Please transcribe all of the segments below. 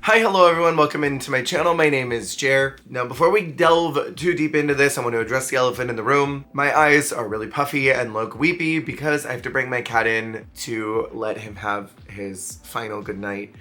Hi, hello everyone, welcome into my channel. My name is Jer. Now before we delve too deep into this, I want to address the elephant in the room. My eyes are really puffy and look weepy because I have to bring my cat in to let him have his final good night.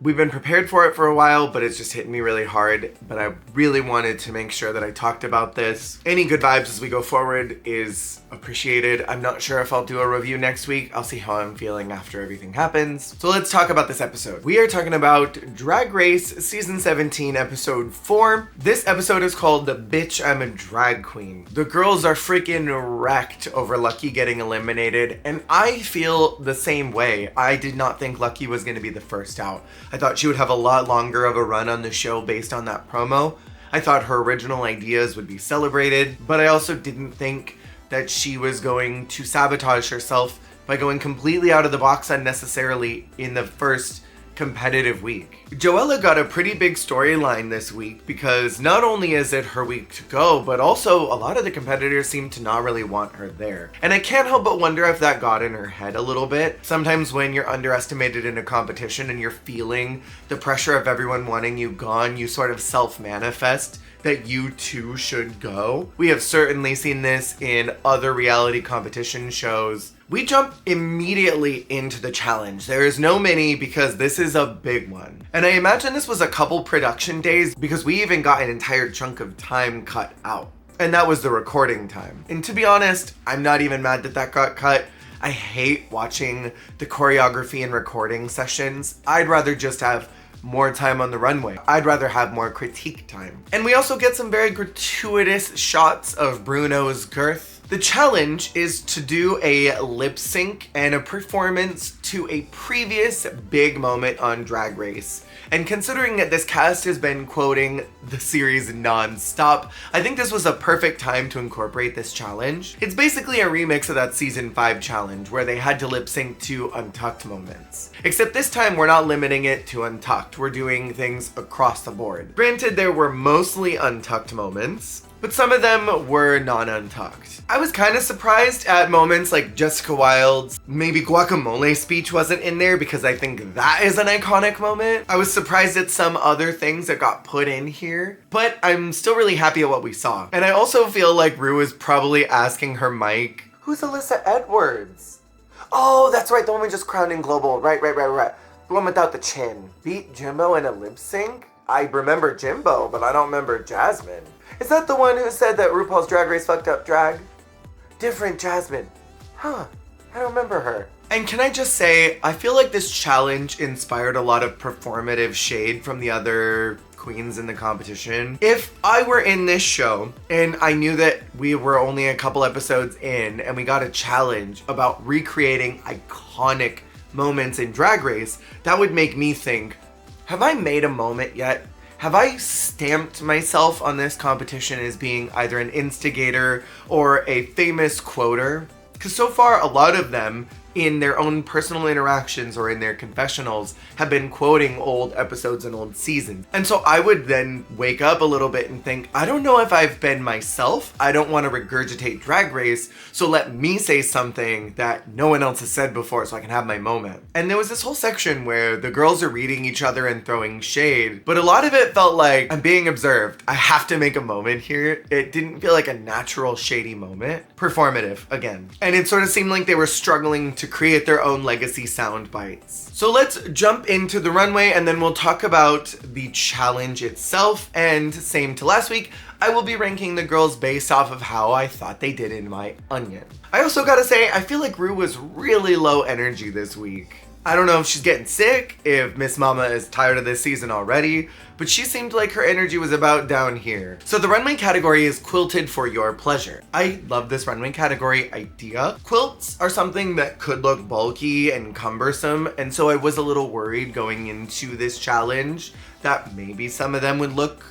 We've been prepared for it for a while, but it's just hitting me really hard. But I really wanted to make sure that I talked about this. Any good vibes as we go forward is appreciated. I'm not sure if I'll do a review next week. I'll see how I'm feeling after everything happens. So let's talk about this episode. We are talking about Drag Race Season 17, Episode 4. This episode is called The Bitch I'm a Drag Queen. The girls are freaking wrecked over Lucky getting eliminated, and I feel the same way. I did not think Lucky was going to be the first out. I thought she would have a lot longer of a run on the show based on that promo. I thought her original ideas would be celebrated, but I also didn't think that she was going to sabotage herself by going completely out of the box unnecessarily in the first competitive week. Joella got a pretty big storyline this week because not only is it her week to go, but also a lot of the competitors seem to not really want her there. And I can't help but wonder if that got in her head a little bit. Sometimes when you're underestimated in a competition and you're feeling the pressure of everyone wanting you gone, you sort of self-manifest that you too should go. We have certainly seen this in other reality competition shows. We jump immediately into the challenge. There is no mini because this is a big one. And I imagine this was a couple production days because we even got an entire chunk of time cut out. And that was the recording time. And to be honest, I'm not even mad that that got cut. I hate watching the choreography and recording sessions. I'd rather just have more time on the runway. I'd rather have more critique time. And we also get some very gratuitous shots of Bruno's girth. The challenge is to do a lip sync and a performance to a previous big moment on Drag Race. And considering that this cast has been quoting the series non-stop, I think this was a perfect time to incorporate this challenge. It's basically a remix of that season 5 challenge where they had to lip sync to Untucked moments. Except this time we're not limiting it to Untucked, we're doing things across the board. Granted, there were mostly Untucked moments, but some of them were non-untucked. I was kind of surprised at moments like Jessica Wilde's maybe guacamole speech wasn't in there because I think that is an iconic moment. I was surprised at some other things that got put in here, but I'm still really happy at what we saw. And I also feel like Rue is probably asking her mic, who's Alyssa Edwards? Oh, that's right, the one we just crowned in Global. Right. The one without the chin. Beat Jimbo in a lip sync? I remember Jimbo, but I don't remember Jasmine. Is that the one who said that RuPaul's Drag Race fucked up drag? Different Jasmine. Huh, I don't remember her. And can I just say, I feel like this challenge inspired a lot of performative shade from the other queens in the competition. If I were in this show and I knew that we were only a couple episodes in and we got a challenge about recreating iconic moments in Drag Race, that would make me think, have I made a moment yet? Have I stamped myself on this competition as being either an instigator or a famous quoter? Because so far, a lot of them in their own personal interactions or in their confessionals have been quoting old episodes and old seasons. And so I would then wake up a little bit and think, I don't know if I've been myself. I don't want to regurgitate Drag Race, so let me say something that no one else has said before so I can have my moment. And there was this whole section where the girls are reading each other and throwing shade, but a lot of it felt like I'm being observed. I have to make a moment here. It didn't feel like a natural shady moment. Performative, again. And it sort of seemed like they were struggling to create their own legacy sound bites. So let's jump into the runway and then we'll talk about the challenge itself. And same to last week, I will be ranking the girls based off of how I thought they did in my onion. I also gotta say, I feel like Rue was really low energy this week. I don't know if she's getting sick, if Miss Mama is tired of this season already, but she seemed like her energy was about down here. So the runway category is quilted for your pleasure. I love this runway category idea. Quilts are something that could look bulky and cumbersome, and so I was a little worried going into this challenge that maybe some of them would look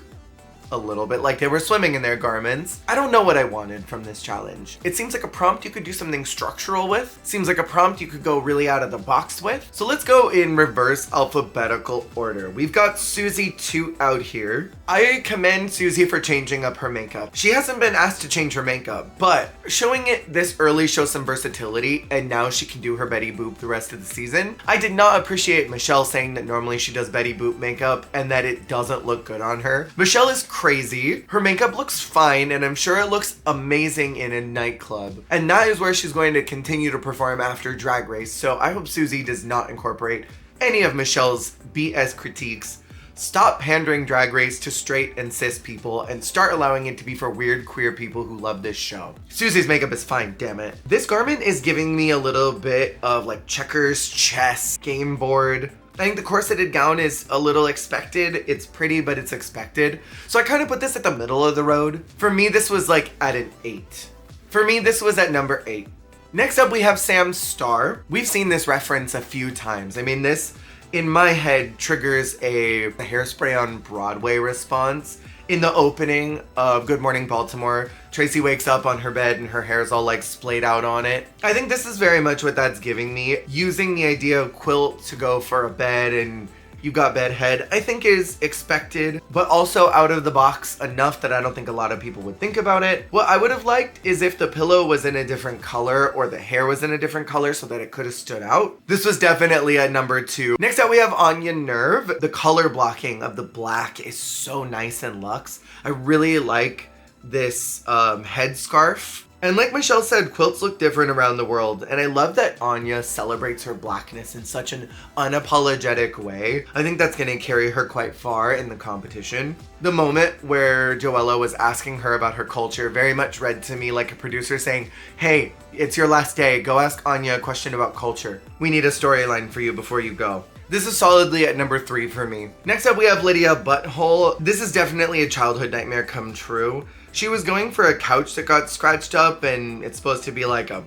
a little bit like they were swimming in their garments. I don't know what I wanted from this challenge. It seems like a prompt you could do something structural with. Seems like a prompt you could go really out of the box with. So let's go in reverse alphabetical order. We've got Susie 2 out here. I commend Susie for changing up her makeup. She hasn't been asked to change her makeup, but showing it this early shows some versatility, and now she can do her Betty Boop the rest of the season. I did not appreciate Michelle saying that normally she does Betty Boop makeup and that it doesn't look good on her. Michelle is crazy. Her makeup looks fine, and I'm sure it looks amazing in a nightclub. And that is where she's going to continue to perform after Drag Race. So I hope Susie does not incorporate any of Michelle's BS critiques. Stop pandering Drag Race to straight and cis people and start allowing it to be for weird queer people who love this show. Susie's makeup is fine, damn it. This garment is giving me a little bit of like checkers, chess, game board. I think the corseted gown is a little expected. It's pretty, but it's expected. So I kind of put this at the middle of the road. For me, this was like at an 8. For me, this was at number 8. Next up, we have Sam Starr. We've seen this reference a few times. I mean, this, in my head, triggers a Hairspray on Broadway response. In the opening of Good Morning Baltimore, Tracy wakes up on her bed and her hair's all like splayed out on it. I think this is very much what that's giving me. Using the idea of quilt to go for a bed and you got bedhead, I think is expected, but also out of the box enough that I don't think a lot of people would think about it. What I would have liked is if the pillow was in a different color or the hair was in a different color so that it could have stood out. This was definitely at number 2. Next up, we have Anya Nerve. The color blocking of the black is so nice and luxe. I really like this headscarf. And like Michelle said, quilts look different around the world, and I love that Anya celebrates her blackness in such an unapologetic way. I think that's gonna carry her quite far in the competition. The moment where Joella was asking her about her culture very much read to me like a producer saying, hey, it's your last day, go ask Anya a question about culture. We need a storyline for you before you go. This is solidly at number 3 for me. Next up, we have Lydia Butthole. This is definitely a childhood nightmare come true. She was going for a couch that got scratched up, and it's supposed to be like a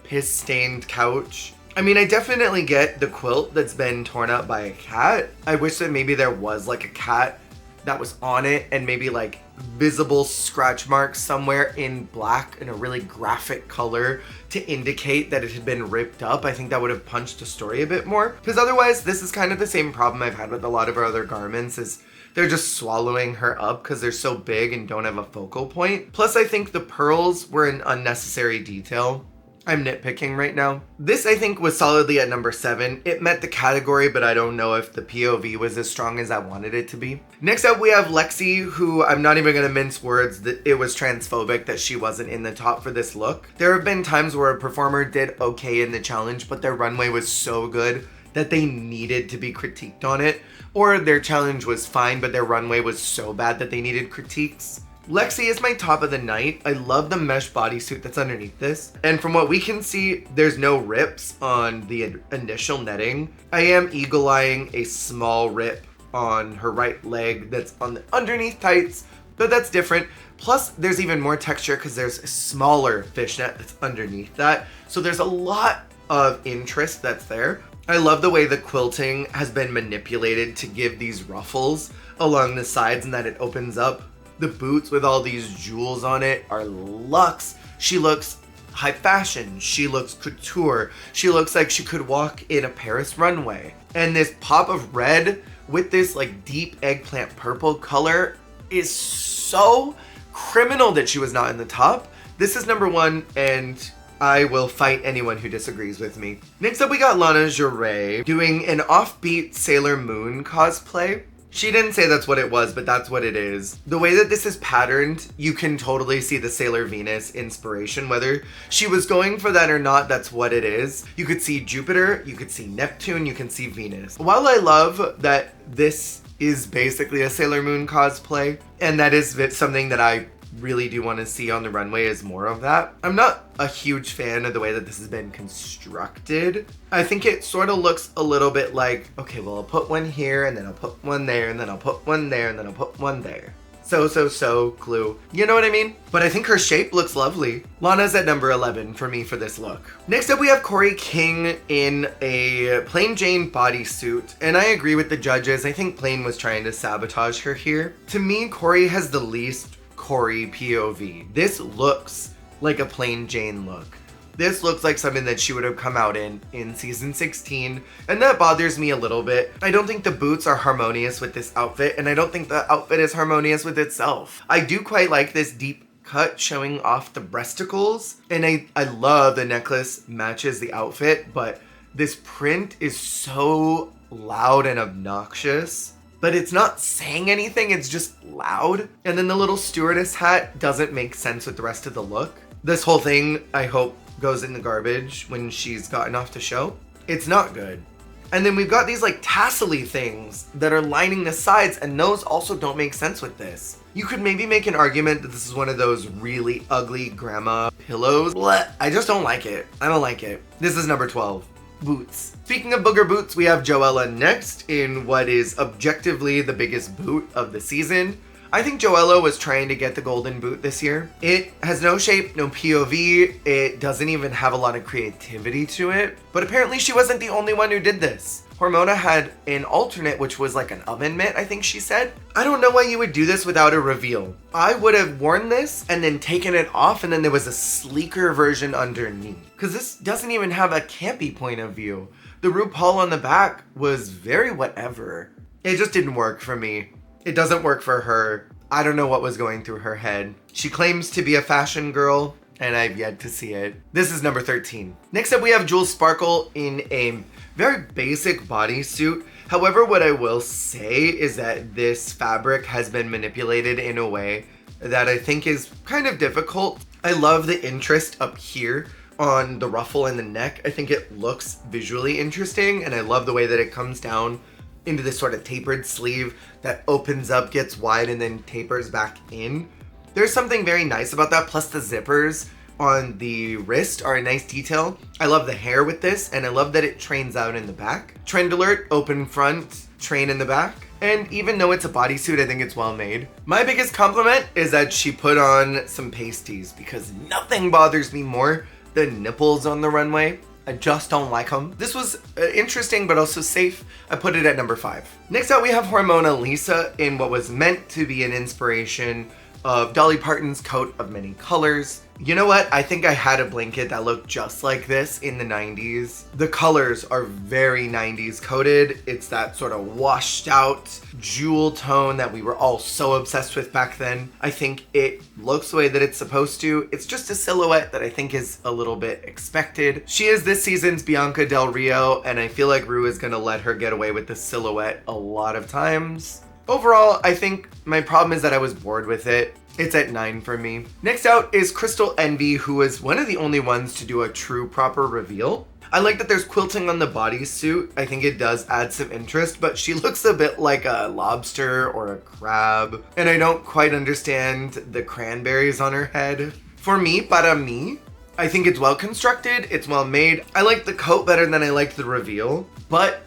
piss-stained couch. I mean, I definitely get the quilt that's been torn up by a cat. I wish that maybe there was like a cat that was on it and maybe like visible scratch marks somewhere in black in a really graphic color to indicate that it had been ripped up. I think that would have punched the story a bit more, because otherwise this is kind of the same problem I've had with a lot of our other garments, is they're just swallowing her up because they're so big and don't have a focal point. Plus, I think the pearls were an unnecessary detail. I'm nitpicking right now. This, I think, was solidly at number 7. It met the category, but I don't know if the POV was as strong as I wanted it to be. Next up, we have Lexi, who I'm not even gonna mince words that it was transphobic that she wasn't in the top for this look. There have been times where a performer did okay in the challenge, but their runway was so good that they needed to be critiqued on it, or their challenge was fine, but their runway was so bad that they needed critiques. Lexi is my top of the night. I love the mesh bodysuit that's underneath this. And from what we can see, there's no rips on the initial netting. I am eagle-eyeing a small rip on her right leg that's on the underneath tights, but that's different. Plus, there's even more texture because there's a smaller fishnet that's underneath that. So there's a lot of interest that's there. I love the way the quilting has been manipulated to give these ruffles along the sides and that it opens up. The boots with all these jewels on it are luxe. She looks high fashion. She looks couture. She looks like she could walk in a Paris runway. And this pop of red with this like deep eggplant purple color is so criminal that she was not in the top. This is number 1, and I will fight anyone who disagrees with me. Next up, we got Lana Jure doing an offbeat Sailor Moon cosplay. She didn't say that's what it was, but that's what it is. The way that this is patterned, you can totally see the Sailor Venus inspiration. Whether she was going for that or not, that's what it is. You could see Jupiter, you could see Neptune, you can see Venus. While I love that this is basically a Sailor Moon cosplay, and that is something that I really do want to see on the runway is more of that. I'm not a huge fan of the way that this has been constructed. I think it sort of looks a little bit like, okay, well, I'll put one here, and then I'll put one there, and then I'll put one there, and then I'll put one there. so clue. You know what I mean? But I think her shape looks lovely. Lana's at number 11 for me for this look. Next up, we have Corey King in a Plain Jane bodysuit. And I agree with the judges. I think Plain was trying to sabotage her here. To me, Corey has the least Corey POV. This looks like a Plain Jane look. This looks like something that she would have come out in season 16, and that bothers me a little bit. I don't think the boots are harmonious with this outfit, and I don't think the outfit is harmonious with itself. I do quite like this deep cut showing off the breasticles, and I love the necklace matches the outfit, but this print is so loud and obnoxious. But it's not saying anything, it's just loud. And then the little stewardess hat doesn't make sense with the rest of the look. This whole thing, I hope, goes in the garbage when she's gotten off the show. It's not good. And then we've got these like tassel-y things that are lining the sides, and those also don't make sense with this. You could maybe make an argument that this is one of those really ugly grandma pillows. Blech. I just don't like it. I don't like it. This is number 12. Boots. Speaking of booger boots, we have Joella next in what is objectively the biggest boot of the season. I think Joella was trying to get the golden boot this year. It has no shape, no POV, it doesn't even have a lot of creativity to it, but apparently she wasn't the only one who did this. Hormona had an alternate, which was like an oven mitt, I think she said. I don't know why you would do this without a reveal. I would have worn this and then taken it off, and then there was a sleeker version underneath. Because this doesn't even have a campy point of view. The RuPaul on the back was very whatever. It just didn't work for me. It doesn't work for her. I don't know what was going through her head. She claims to be a fashion girl, and I've yet to see it. This is number 13. Next up, we have Jules Sparkle in a very basic bodysuit. However, what I will say is that this fabric has been manipulated in a way that I think is kind of difficult. I love the interest up here on the ruffle and the neck. I think it looks visually interesting, and I love the way that it comes down into this sort of tapered sleeve that opens up, gets wide, and then tapers back in. There's something very nice about that, plus the zippers on the wrist are a nice detail. I love the hair with this, and I love that it trains out in the back. Trend alert, open front, train in the back. And even though it's a bodysuit, I think it's well made. My biggest compliment is that she put on some pasties, because nothing bothers me more than nipples on the runway. I just don't like them. This was interesting, but also safe. I put it at number 5. Next out, we have Hormona Lisa in what was meant to be an inspiration of Dolly Parton's Coat of Many Colors. You know what? I think I had a blanket that looked just like this in the 90s. The colors are very 90s coded. It's that sort of washed out jewel tone that we were all so obsessed with back then. I think it looks the way that it's supposed to. It's just a silhouette that I think is a little bit expected. She is this season's Bianca Del Rio, and I feel like Rue is gonna let her get away with the silhouette a lot of times. Overall, I think my problem is that I was bored with it. It's at 9 for me. Next out is Crystal Envy, who was one of the only ones to do a true proper reveal. I like that there's quilting on the bodysuit. I think it does add some interest, but she looks a bit like a lobster or a crab. And I don't quite understand the cranberries on her head. For me, para mí, I think it's well constructed, it's well made. I like the coat better than I liked the reveal, but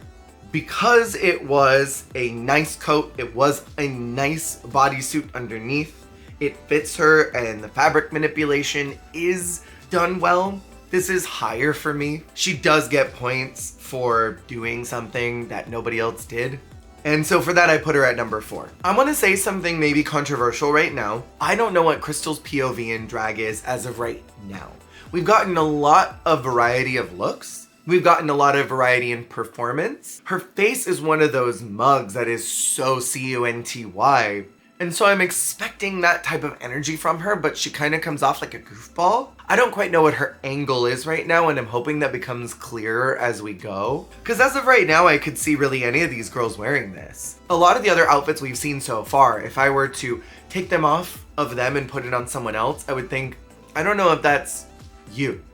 because it was a nice coat, it was a nice bodysuit underneath, it fits her, and the fabric manipulation is done well. This is higher for me. She does get points for doing something that nobody else did. And so for that, I put her at number 4. I want to say something maybe controversial right now. I don't know what Crystal's POV in drag is as of right now. We've gotten a lot of variety of looks. We've gotten a lot of variety in performance. Her face is one of those mugs that is so CUNTY. And so I'm expecting that type of energy from her, but she kind of comes off like a goofball. I don't quite know what her angle is right now, and I'm hoping that becomes clearer as we go. Because as of right now, I could see really any of these girls wearing this. A lot of the other outfits we've seen so far, if I were to take them off of them and put it on someone else, I would think, I don't know if that's you.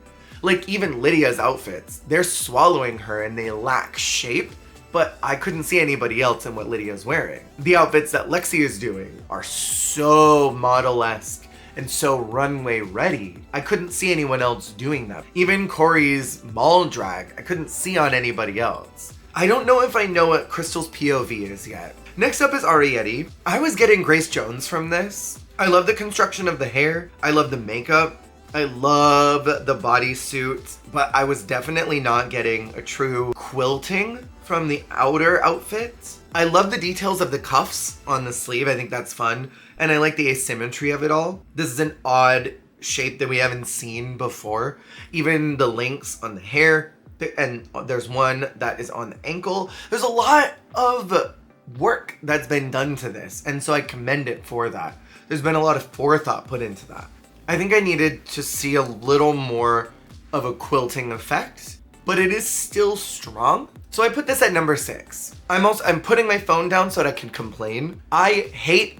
Like even Lydia's outfits, they're swallowing her and they lack shape. But I couldn't see anybody else in what Lydia's wearing. The outfits that Lexi is doing are so model-esque and so runway ready. I couldn't see anyone else doing that. Even Corey's mall drag, I couldn't see on anybody else. I don't know if I know what Crystal's POV is yet. Next up is Ariete. I was getting Grace Jones from this. I love the construction of the hair. I love the makeup. I love the bodysuit, but I was definitely not getting a true quilting from the outer outfit. I love the details of the cuffs on the sleeve. I think that's fun. And I like the asymmetry of it all. This is an odd shape that we haven't seen before. Even the links on the hair, and there's one that is on the ankle. There's a lot of work that's been done to this, and so I commend it for that. There's been a lot of forethought put into that. I think I needed to see a little more of a quilting effect, but it is still strong. So I put this at number 6. I'm putting my phone down so that I can complain. I hate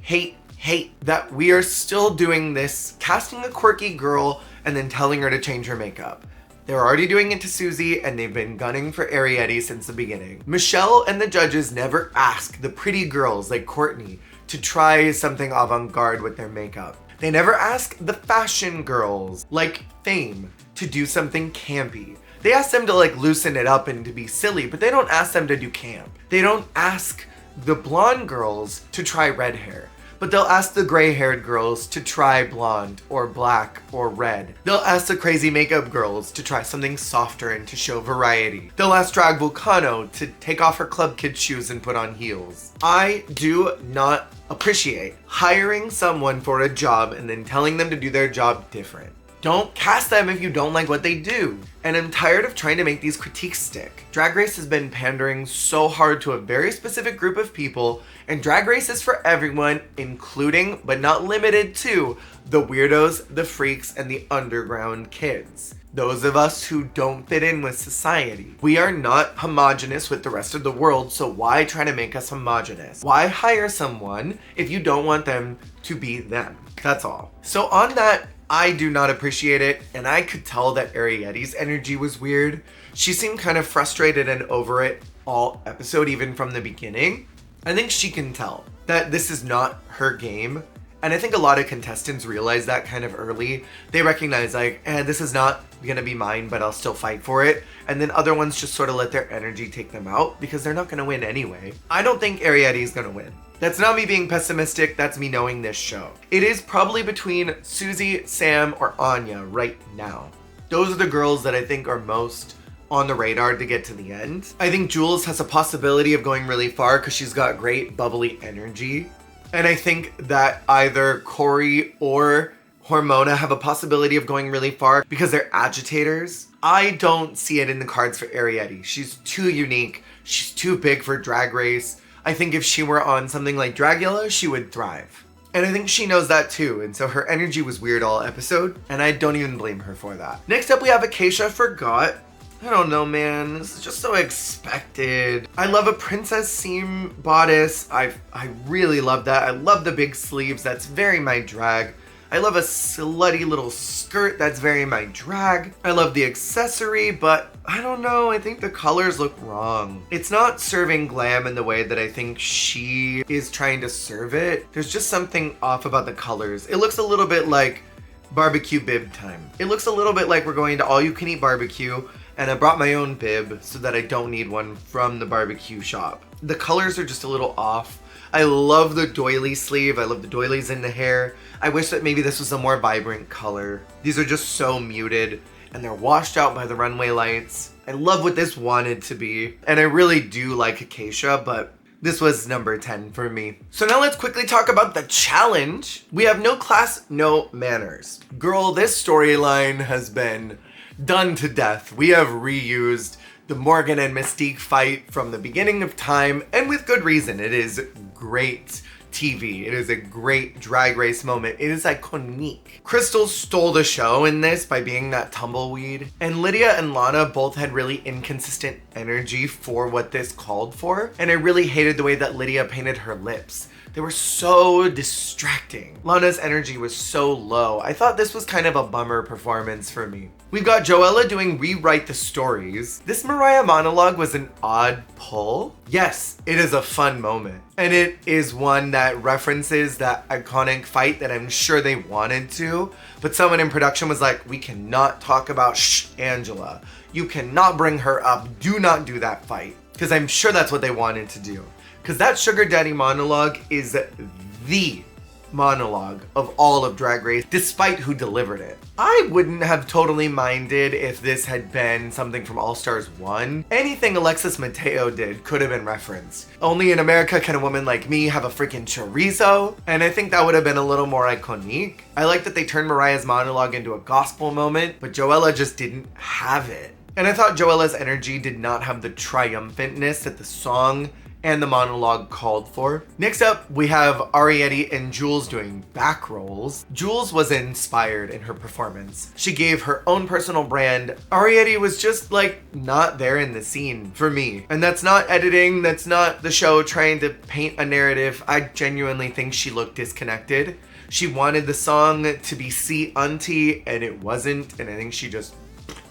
that we are still doing this, casting a quirky girl and then telling her to change her makeup. They're already doing it to Susie, and they've been gunning for Ariete since the beginning. Michelle and the judges never ask the pretty girls like Courtney to try something avant-garde with their makeup. They never ask the fashion girls like Fame to do something campy. They ask them to like loosen it up and to be silly, but they don't ask them to do camp. They don't ask the blonde girls to try red hair, but they'll ask the gray-haired girls to try blonde or black or red. They'll ask the crazy makeup girls to try something softer and to show variety. They'll ask Drag Vulcano to take off her Club Kid shoes and put on heels. I do not appreciate hiring someone for a job and then telling them to do their job different. Don't cast them if you don't like what they do. And I'm tired of trying to make these critiques stick. Drag Race has been pandering so hard to a very specific group of people, and Drag Race is for everyone, including, but not limited to, the weirdos, the freaks, and the underground kids. Those of us who don't fit in with society. We are not homogenous with the rest of the world, so why try to make us homogenous? Why hire someone if you don't want them to be them? That's all. So on that, I do not appreciate it, and I could tell that Ariete's energy was weird. She seemed kind of frustrated and over it all episode, even from the beginning. I think she can tell that this is not her game, and I think a lot of contestants realize that kind of early. They recognize like, this is not gonna be mine, but I'll still fight for it. And then other ones just sort of let their energy take them out because they're not gonna win anyway. I don't think Ariete is gonna win. That's not me being pessimistic, that's me knowing this show. It is probably between Susie, Sam, or Anya right now. Those are the girls that I think are most on the radar to get to the end. I think Jules has a possibility of going really far because she's got great bubbly energy. And I think that either Corey or Hormona have a possibility of going really far because they're agitators. I don't see it in the cards for Ariete. She's too unique. She's too big for Drag Race. I think if she were on something like Dragula, she would thrive. And I think she knows that too, and so her energy was weird all episode, and I don't even blame her for that. Next up, we have Acacia Forgot. I don't know, man. This is just so expected. I love a princess seam bodice. I really love that. I love the big sleeves. That's very my drag. I love a slutty little skirt. That's very my drag. I love the accessory, but I don't know. I think the colors look wrong. It's not serving glam in the way that I think she is trying to serve it. There's just something off about the colors. It looks a little bit like barbecue bib time. It looks a little bit like we're going to all-you-can-eat barbecue, and I brought my own bib so that I don't need one from the barbecue shop. The colors are just a little off. I love the doily sleeve. I love the doilies in the hair. I wish that maybe this was a more vibrant color. These are just so muted, and they're washed out by the runway lights. I love what this wanted to be, and I really do like Acacia, but this was number 10 for me. So now let's quickly talk about the challenge. We have no class, no manners. Girl, this storyline has been done to death. We have reused the Morgan and Mystique fight from the beginning of time, and with good reason. It is great TV. It is a great Drag Race moment. It is iconic. Crystal stole the show in this by being that tumbleweed, and Lydia and Lana both had really inconsistent energy for what this called for, and I really hated the way that Lydia painted her lips. They were so distracting. Lana's energy was so low. I thought this was kind of a bummer performance for me. We've got Joella doing Rewrite the Stories. This Mariah monologue was an odd pull. Yes, it is a fun moment. And it is one that references that iconic fight that I'm sure they wanted to, but someone in production was like, we cannot talk about Angela. You cannot bring her up. Do not do that fight. because I'm sure that's what they wanted to do. Because that sugar daddy monologue is the monologue of all of Drag Race, despite who delivered it. I wouldn't have totally minded if this had been something from All Stars 1. Anything Alexis Mateo did could have been referenced. Only in America can a woman like me have a freaking chorizo, and I think that would have been a little more iconic. I like that they turned Mariah's monologue into a gospel moment, but Joella just didn't have it. And I thought Joella's energy did not have the triumphantness that the song and the monologue called for. Next up, we have Ariete and Jules doing back rolls. Jules was inspired in her performance. She gave her own personal brand. Ariete was just like not there in the scene for me. And that's not editing, that's not the show trying to paint a narrative. I genuinely think she looked disconnected. She wanted the song to be see auntie and it wasn't, and I think she just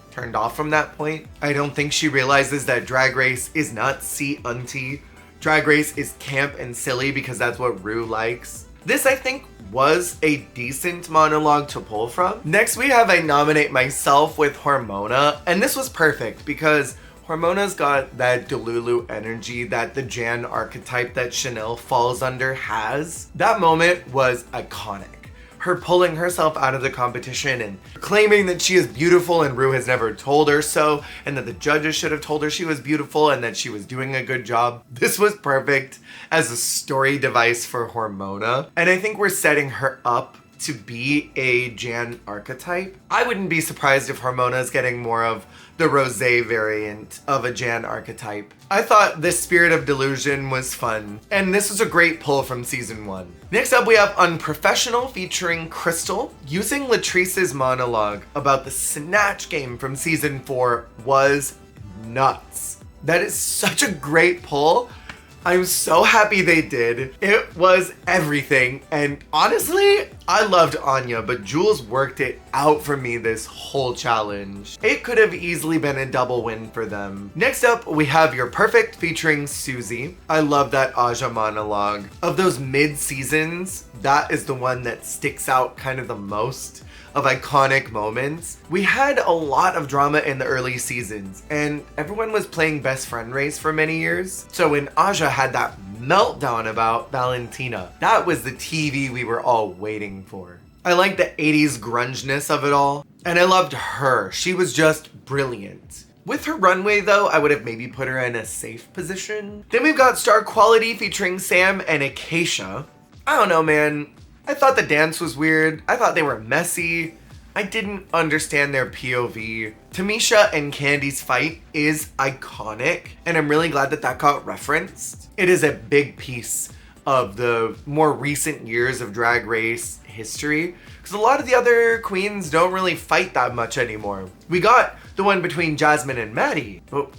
turned off from that point. I don't think she realizes that Drag Race is not see auntie. Drag Race is camp and silly because that's what Rue likes. This, I think, was a decent monologue to pull from. Next, we have I Nominate Myself with Hormona, and this was perfect because Hormona's got that Delulu energy that the Jan archetype that Chanel falls under has. That moment was iconic. Her pulling herself out of the competition and claiming that she is beautiful and Rue has never told her so, and that the judges should have told her she was beautiful and that she was doing a good job. This was perfect as a story device for Hormona, and I think we're setting her up to be a Jan archetype. I wouldn't be surprised if Hormona is getting more of the rosé variant of a Jan archetype. I thought this Spirit of Delusion was fun, and this was a great pull from season 1. Next up, we have Unprofessional featuring Crystal. Using Latrice's monologue about the Snatch game from season 4 was nuts. That is such a great pull. I'm so happy they did. It was everything. And honestly, I loved Anya, but Jules worked it out for me this whole challenge. It could have easily been a double win for them. Next up, we have You're Perfect featuring Susie. I love that Aja monologue. Of those mid-seasons, that is the one that sticks out kind of the most of iconic moments. We had a lot of drama in the early seasons, and everyone was playing best friend race for many years. So when Aja had that meltdown about Valentina, that was the TV we were all waiting for. I liked the 80s grungeness of it all, and I loved her. She was just brilliant. With her runway though, I would have maybe put her in a safe position. Then we've got Star Quality featuring Sam and Acacia. I don't know, man. I thought the dance was weird. I thought they were messy. I didn't understand their POV. Tamisha and Candy's fight is iconic, and I'm really glad that that got referenced. It is a big piece of the more recent years of Drag Race history, because a lot of the other queens don't really fight that much anymore. We got the one between Jasmine and Maddie, but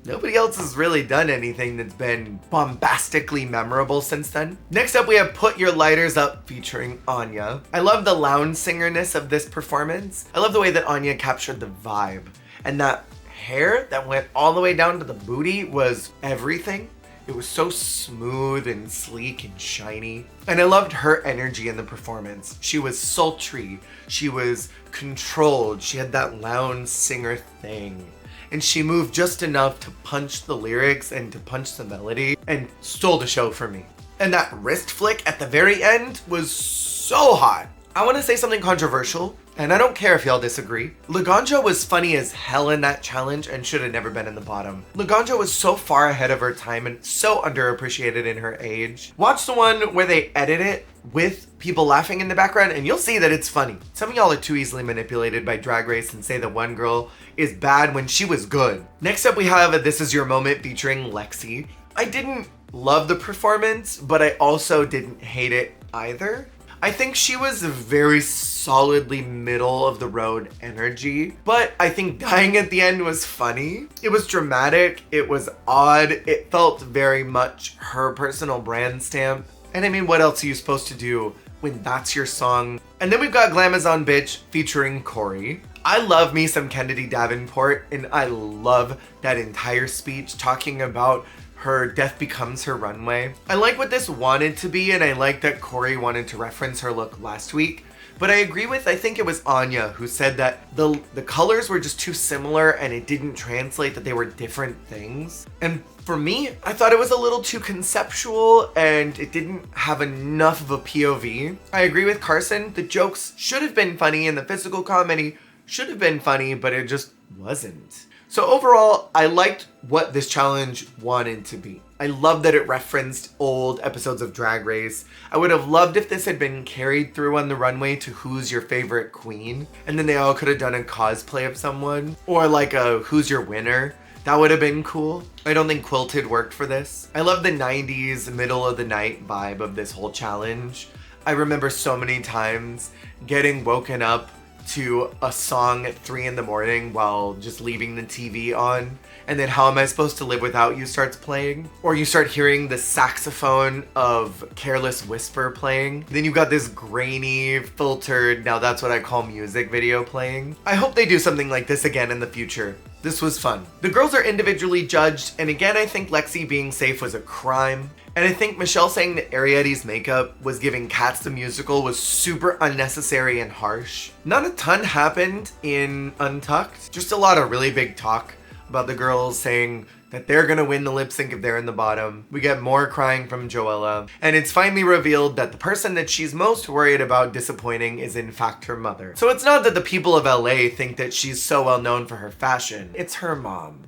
nobody else has really done anything that's been bombastically memorable since then. Next up, we have Put Your Lighters Up featuring Anya. I love the lounge singerness of this performance. I love the way that Anya captured the vibe. And that hair that went all the way down to the booty was everything. It was so smooth and sleek and shiny. And I loved her energy in the performance. She was sultry. She was controlled. She had that lounge singer thing. And she moved just enough to punch the lyrics and to punch the melody and stole the show for me. And that wrist flick at the very end was so hot. I want to say something controversial, and I don't care if y'all disagree. Laganja was funny as hell in that challenge and should have never been in the bottom. Laganja was so far ahead of her time and so underappreciated in her age. Watch the one where they edit it with people laughing in the background and you'll see that it's funny. Some of y'all are too easily manipulated by Drag Race and say that one girl is bad when she was good. Next up, we have This Is Your Moment featuring Lexi. I didn't love the performance, but I also didn't hate it either. I think she was very solidly middle of the road energy, but I think dying at the end was funny. It was dramatic, it was odd, it felt very much her personal brand stamp. And I mean, what else are you supposed to do when that's your song? And then we've got Glamazon Bitch featuring Corey. I love me some Kennedy Davenport, and I love that entire speech talking about her death becomes her runway. I like what this wanted to be, and I like that Corey wanted to reference her look last week, But I agree with, I think it was Anya who said that the colors were just too similar and it didn't translate that they were different things. And for me, I thought it was a little too conceptual and it didn't have enough of a POV. I agree with Carson, the jokes should have been funny and the physical comedy should have been funny, but it just wasn't. So overall, I liked what this challenge wanted to be. I love that it referenced old episodes of Drag Race. I would have loved if this had been carried through on the runway to who's your favorite queen, and then they all could have done a cosplay of someone, or like a who's your winner. That would have been cool. I don't think Quilted worked for this. I love the 90s middle of the night vibe of this whole challenge. I remember so many times getting woken up to a song at 3 in the morning while just leaving the TV on, and then How Am I Supposed to Live Without You starts playing, or you start hearing the saxophone of Careless Whisper playing. Then you've got this grainy, filtered, now that's what I call music video playing. I hope they do something like this again in the future. This was fun. The girls are individually judged, and again I think Lexi being safe was a crime. And I think Michelle saying that Ariadne's makeup was giving Cats the Musical was super unnecessary and harsh. Not a ton happened in Untucked, just a lot of really big talk about the girls saying that they're gonna win the lip sync if they're in the bottom. We get more crying from Joella, and it's finally revealed that the person that she's most worried about disappointing is in fact her mother. So it's not that the people of LA think that she's so well known for her fashion, it's her mom.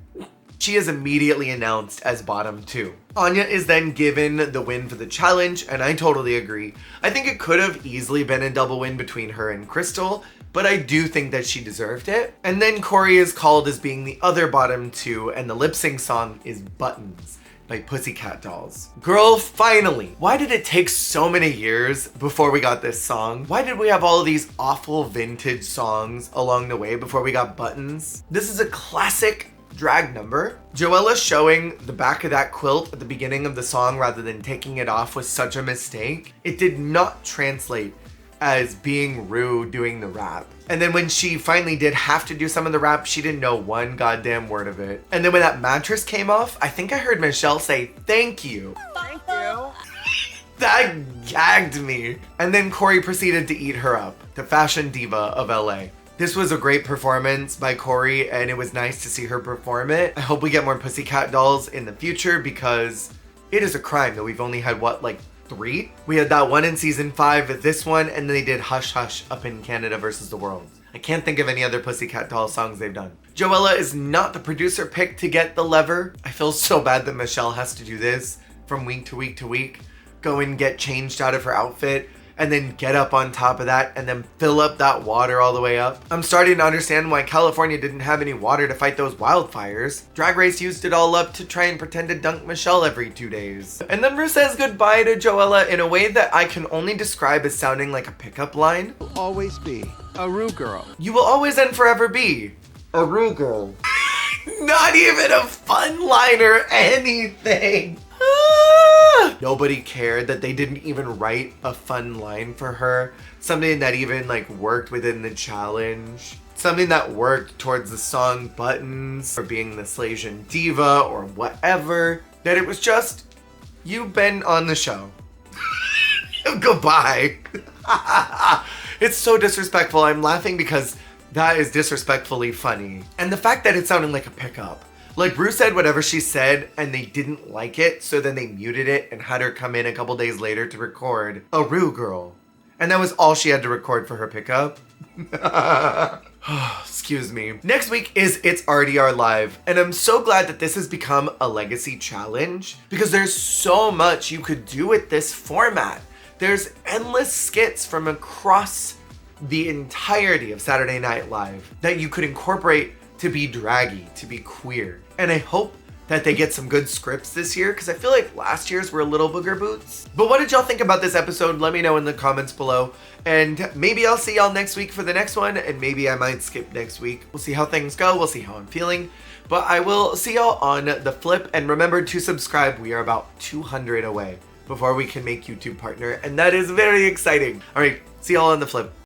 She is immediately announced as bottom 2. Anya is then given the win for the challenge, and I totally agree. I think it could have easily been a double win between her and Crystal, but I do think that she deserved it. And then Corey is called as being the other bottom 2, and the lip sync song is Buttons by Pussycat Dolls. Girl, finally! Why did it take so many years before we got this song? Why did we have all of these awful vintage songs along the way before we got Buttons? This is a classic drag number. Joella showing the back of that quilt at the beginning of the song rather than taking it off was such a mistake. It did not translate as being Rue doing the rap. And then when she finally did have to do some of the rap, she didn't know one goddamn word of it. And then when that mattress came off, I think I heard Michelle say, "Thank you." Thank you. That gagged me. And then Corey proceeded to eat her up, the fashion diva of LA. This was a great performance by Corey, and it was nice to see her perform it. I hope we get more Pussycat Dolls in the future because it is a crime that we've only had, what, like 3? We had that one in season 5, this one, and then they did Hush Hush up in Canada versus the World. I can't think of any other Pussycat Doll songs they've done. Joella is not the producer pick to get the lever. I feel so bad that Michelle has to do this from week to week to week. Go and get changed out of her outfit, and then get up on top of that and then fill up that water all the way up. I'm starting to understand why California didn't have any water to fight those wildfires. Drag Race used it all up to try and pretend to dunk Michelle every 2 days. And then Rue says goodbye to Joella in a way that I can only describe as sounding like a pickup line. Will always be a Rue girl. You will always and forever be a Rue girl. Not even a fun line or anything. Nobody cared that they didn't even write a fun line for her. Something that even like worked within the challenge. Something that worked towards the song Buttons or being the Slasian diva or whatever. That it was just, you've been on the show. Goodbye. It's so disrespectful. I'm laughing because that is disrespectfully funny. And the fact that it sounded like a pickup. Like Rue said whatever she said and they didn't like it, so then they muted it and had her come in a couple days later to record a Rue girl. And that was all she had to record for her pickup. Excuse me. Next week is It's RDR Live, and I'm so glad that this has become a legacy challenge because there's so much you could do with this format. There's endless skits from across the entirety of Saturday Night Live that you could incorporate to be draggy, to be queer. And I hope that they get some good scripts this year because I feel like last year's were a little booger boots. But what did y'all think about this episode? Let me know in the comments below. And maybe I'll see y'all next week for the next one, and maybe I might skip next week. We'll see how things go. We'll see how I'm feeling. But I will see y'all on the flip, and remember to subscribe. We are about 200 away before we can make YouTube partner, and that is very exciting. All right, see y'all on the flip.